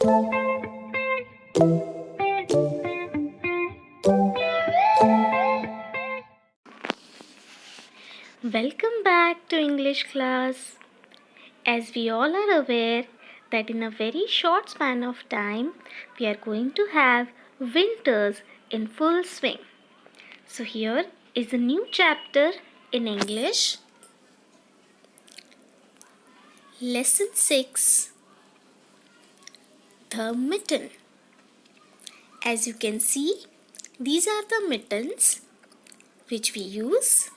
Welcome back to English class. As we all are aware that in a very short span of time we are going to have winters in full swing. So here is a new chapter in English. Lesson 6, The Mitten. As you can see, these are the mittens which we use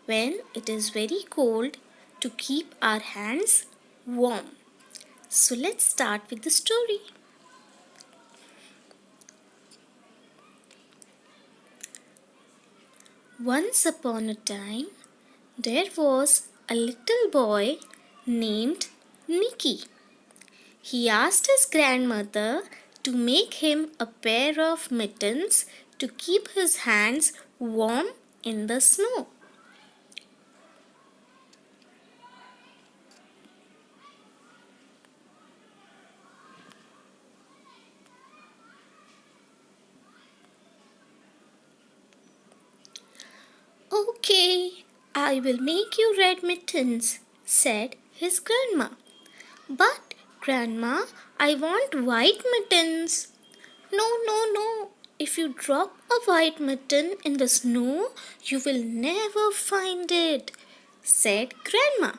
when it is very cold to keep our hands warm. So let's start with the story. Once upon a time, there was a little boy named Nicky. He asked his grandmother to make him a pair of mittens to keep his hands warm in the snow. Okay, I will make you red mittens, said his grandma. But, Grandma, I want white mittens. No, no, no. If you drop a white mitten in the snow, you will never find it, said Grandma.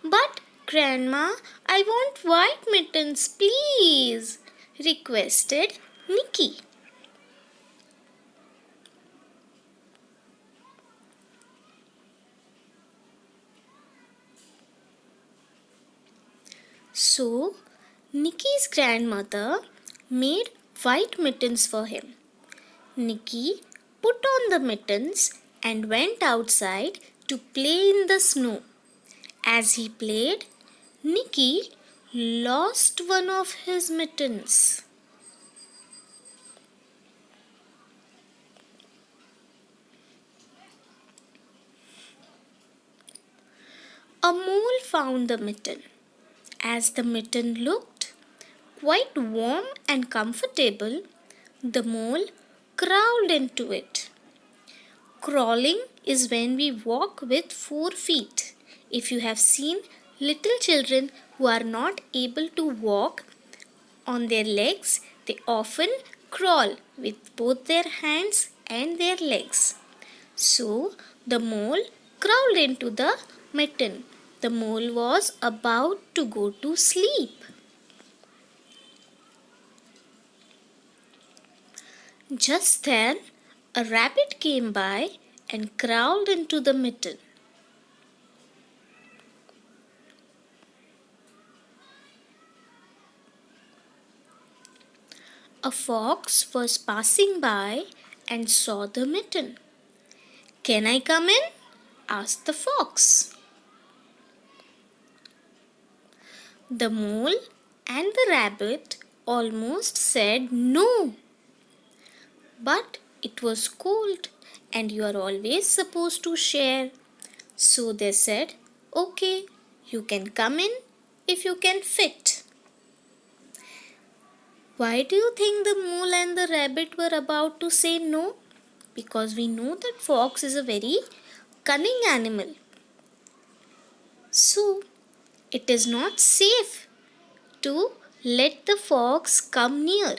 But, Grandma, I want white mittens, please, requested Nicky. So, Nicky's grandmother made white mittens for him. Nicky put on the mittens and went outside to play in the snow. As he played, Nicky lost one of his mittens. A mole found the mitten. As the mitten looked quite warm and comfortable, the mole crawled into it. Crawling is when we walk with 4 feet. If you have seen little children who are not able to walk on their legs, they often crawl with both their hands and their legs. So the mole crawled into the mitten. The mole was about to go to sleep. Just then, a rabbit came by and crawled into the mitten. A fox was passing by and saw the mitten. "Can I come in?" asked the fox. The mole and the rabbit almost said no. But it was cold and you are always supposed to share. So they said, "Okay, you can come in if you can fit." Why do you think the mole and the rabbit were about to say no? Because we know that fox is a very cunning animal. So it is not safe to let the fox come near.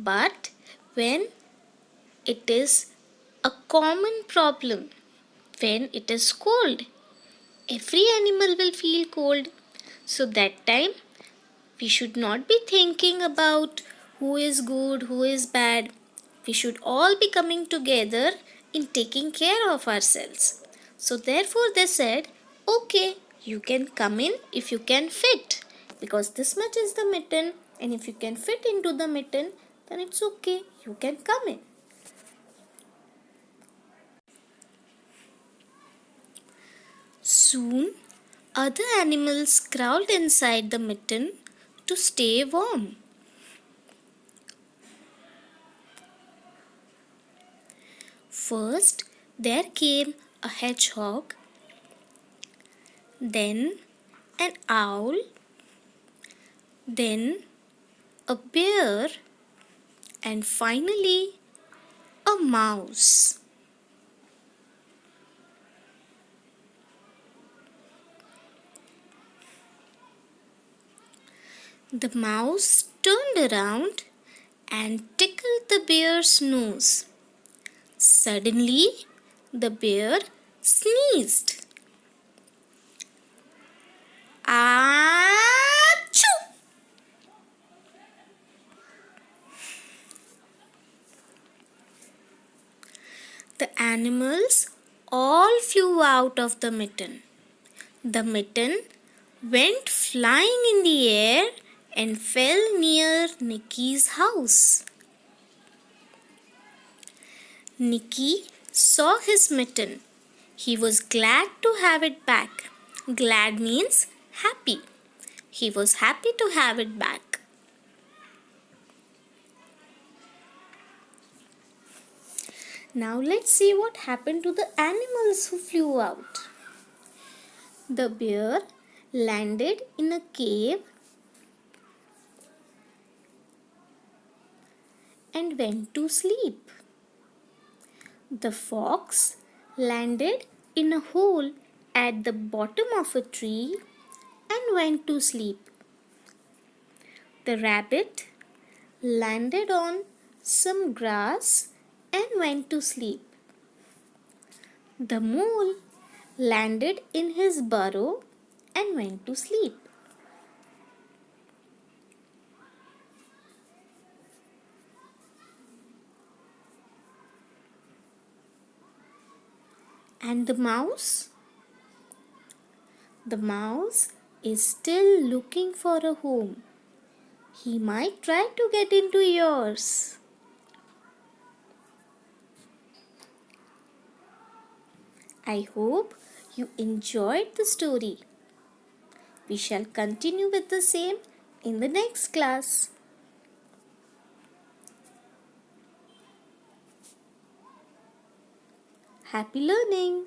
But when it is a common problem, when it is cold, every animal will feel cold. So that time we should not be thinking about who is good, who is bad. We should all be coming together in taking care of ourselves. So therefore they said, "Okay, you can come in if you can fit." Because this much is the mitten, and if you can fit into the mitten, then it's okay, you can come in. Soon, other animals crawled inside the mitten to stay warm. First, there came a hedgehog, then an owl, then a bear, and finally a mouse. The mouse turned around and tickled the bear's nose. Suddenly, the bear sneezed. Achoo! The animals all flew out of the mitten. The mitten went flying in the air and fell near Nicky's house. Nicky saw his mitten. He was glad to have it back. Glad means happy. He was happy to have it back. Now let's see what happened to the animals who flew out. The bear landed in a cave and went to sleep. The fox landed in a hole at the bottom of a tree and went to sleep. The rabbit landed on some grass and went to sleep. The mole landed in his burrow and went to sleep. And the mouse? The mouse is still looking for a home. He might try to get into yours. I hope you enjoyed the story. We shall continue with the same in the next class. Happy learning!